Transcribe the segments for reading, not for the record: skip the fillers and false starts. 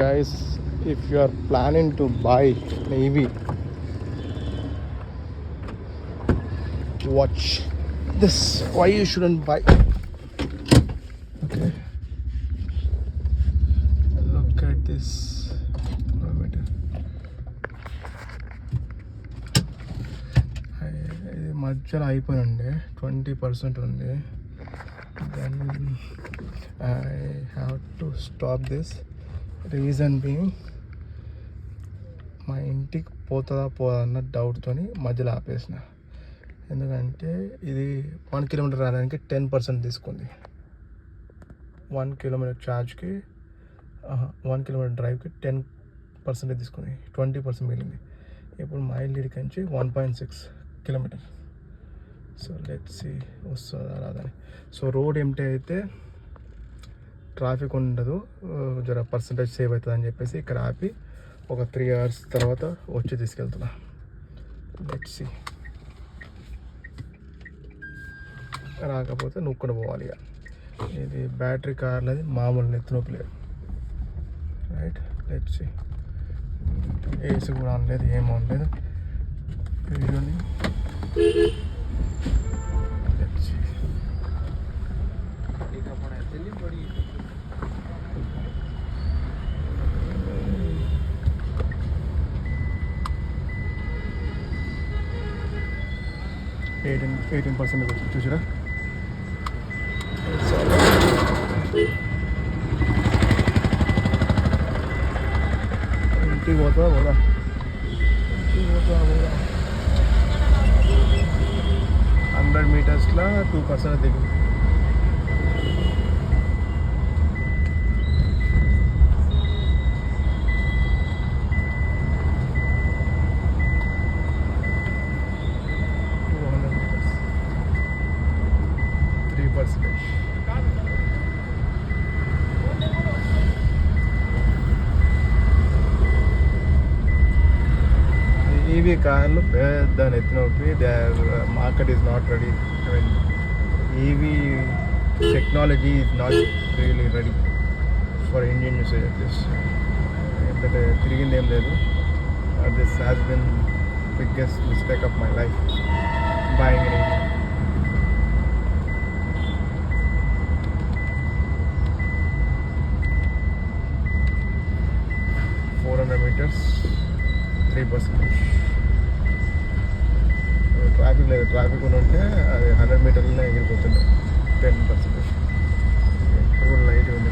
guys, if you are planning to buy an EV, watch this. Why you shouldn't buy. Okay, look at this. మధ్యలో అయిపోయింది, 20% ఉంది. Then I have to stop this. Reason being, మా ఇంటికి పోతుందా పోదా అన్న డౌట్తో మధ్యలో ఆపేసిన. ఎందుకంటే ఇది 1 కిలోమీటర్ రావడానికి 10% తీసుకుంది. 1 కిలోమీటర్ ఛార్జ్కి 1 కిలోమీటర్ డ్రైవ్కి 10% తీసుకుంది. 20% మిగిలింది. ఇప్పుడు మైల్ ఇడికంచి 1.6 కిలోమీటర్. సో లెట్స్ సీ వస్తుందా రాదని. సో రోడ్ ఎంటీ అయితే ట్రాఫిక్ ఉండదు, జర పర్సంటేజ్ సేవ్ అవుతుంది అని చెప్పేసి ఇక్కడ ఆపి ఒక 3 hours తర్వాత వచ్చి తీసుకెళ్తున్నా. Let's see. రాకపోతే నూక్కొని పోవాలి. ఇక ఇది బ్యాటరీ కార్లది మామూలు నెత్తినొప్పి లేదు. Right, let's see. ఏసీ కూడా అనలేదు, ఏం అనలేదు. వీడియోని ఎయిటీన్ పర్సెంట్ వచ్చింది చూసారా. ఇంటికి పోతా 100 మీటర్స్లో 2% దిగు. ఈవీ కార్లు పెద్ద నెత్తినొప్పి. Market is not ready. I mean EV technology is not really ready for Indian usage of this. ఎందుకంటే తిరిగింది ఏం లేదు. This has been biggest mistake of my life, buying an EV. meters 3%. Traffic లేదు. Traffic ఉంటే అది 100 మీటర్లనే ఎగిరిపోతుండే. 10% ఇప్పుడు light ఉంది.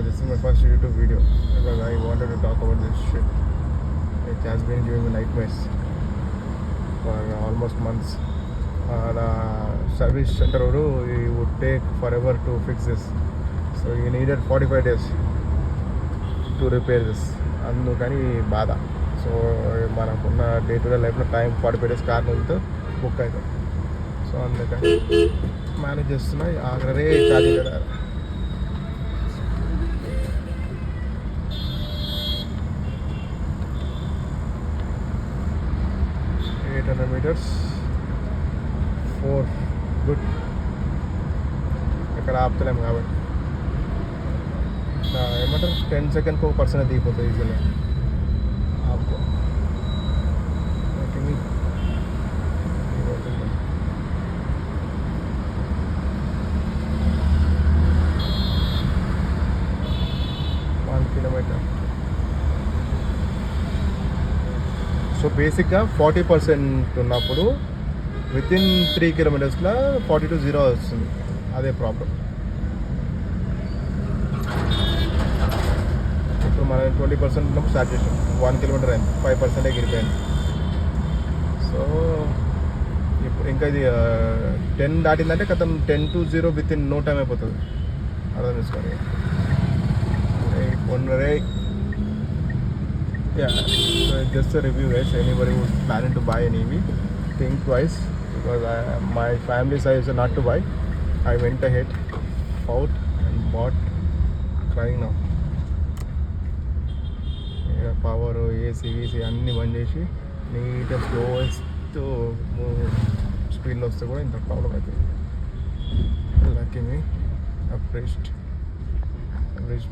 This is my first YouTube video because I wanted to talk about this shit. It has been giving me nightmares for almost months. Service center would take forever to fix this. So you needed 45 days to repair this. అందుకని బాధ. So మనకున్న day to day లైఫ్లో time 45 days car ఉంటే book అవుతాం. So అందుకని manage చేస్తున్నాయి. ఆఖరే charging కదా. 800 meters 4 good. ఎక్కడ ఆపుతలేము కాబట్టి ఏమంటారు 10 seconds 1% దిగిపోతుంది ఈజీగా. ఆపుకో 1 kilometer. సో బేసిక్గా 40% ఉన్నప్పుడు వితిన్ 3 kilometers 42.0 వస్తుంది. అదే ప్రాబ్లం. ఇప్పుడు మనం 20% ఉన్నప్పుడు స్టార్ట్ చేసాం. 1 kilometer అయింది, 5% ఎగిరిపోయింది. సో ఇప్పుడు ఇంకా ఇది 10 దాటిందంటే కథం 10 to 0 వితిన్ నో టైం అయిపోతుంది. అర్థం చేసుకోండి. Yeah, so just a review guys. Anybody who's planning to buy an EV, think twice because my family suggested not to buy. I went ahead, out and bought. Crying now. Power, AC, VC అన్నీ బంద్ చేసి నీట్గా slowest వీళ్ళు వస్తే కూడా ఇంత problem అవుతుంది. Lucky me, I've reached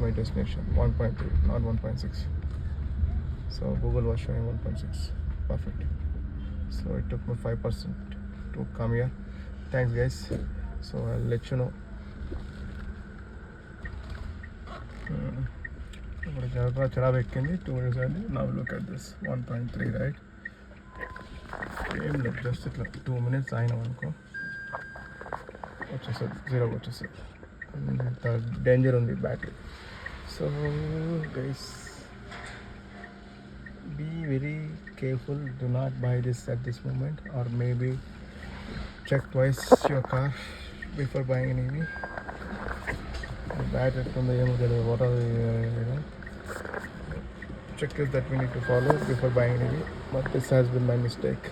my destination. 1.3, not 1.6. So Google was showing 1.6. Perfect. So it took me 5% to come here. Thanks guys. So I'll let you know. ఇప్పుడు చడాబ్ ఎక్కింది 2 minutes అయింది. Now look at this 1.3, right? ఏం లేదు, just ఇట్లా 2 minutes అయినాం అనుకో వచ్చేస్తుంది, జీరోకి వచ్చేస్తుంది. అంత డేంజర్ ఉంది battery. So guys, be very careful, do not buy this at this moment, or maybe check twice your car before buying an EV. Battery from the what are the checklist that we need to follow before buying an EV, but this has been my mistake.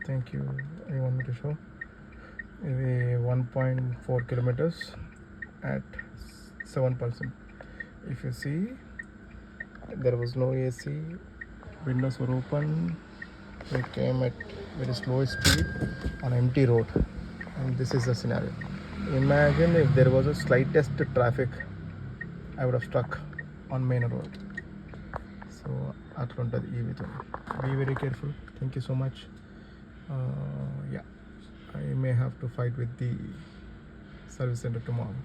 Thank you. You want me to show? ఇది 1.4 kilometers at 7%. If you see, there was no AC, windows were open, we came at very slow speed on empty road, and this is the scenario. Imagine if there was a slightest traffic, I would have stuck on main road. So అట్లా ఉంటుంది ఈ విధంగా. Be very careful. Thank you so much. Yeah, I may have to fight with the service center tomorrow.